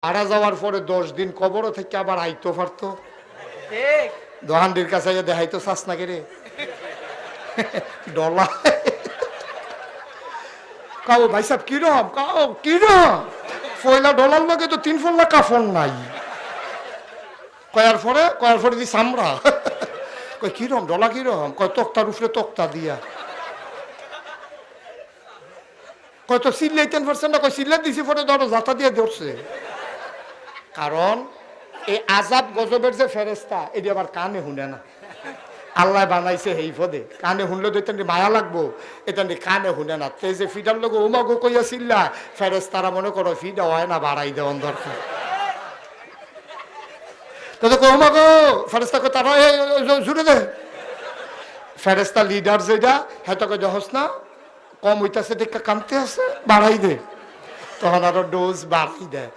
মারা যাওয়ার পরে 10 দিন কবরও থেকে আবার আইতো পারতো। ঠিক দোহানডির কাছে দেখাইতো চাস না কেরে ডলা কাও ভাই সাহেব কিরম কাও কিরম ফয়লা ডলার লাগে তো 3 ফল্লা কাফন নাই কয়ার পরে দি সামরা কই কিরম ডলা কিরম কয় তক্তার উপরে তক্তা দিয়া কয় তো সিল্লাইতেন পারছেন না কয় সিল্লাই দিছি পরে ধরো জাতা দিয়ে ধরছে। কারণ এই আজাব গজবের যে ফেরেস্তা এটি আবার কানে শুনে না। আল্লাহ বানাইছে এই পদে কানে শুনলে তো এটা মায়া লাগবো, এটা কানে শুনে না। তে যে ফিডার লোক উমাগো কইয়া চিল্লা ফেরেস্তারা মনে করো ফিডা হয় না বাড়াই দেওয়ান দরকার। উমাগো ফেরেস্তা তারা জুড়ে দে ফেরেস্তা লিডার যেটা হেতকে জহস না কম হইতাছে দেখে কানতে আছে বাড়াই দে, তখন আরো ডোজ বাড়াই দেয়।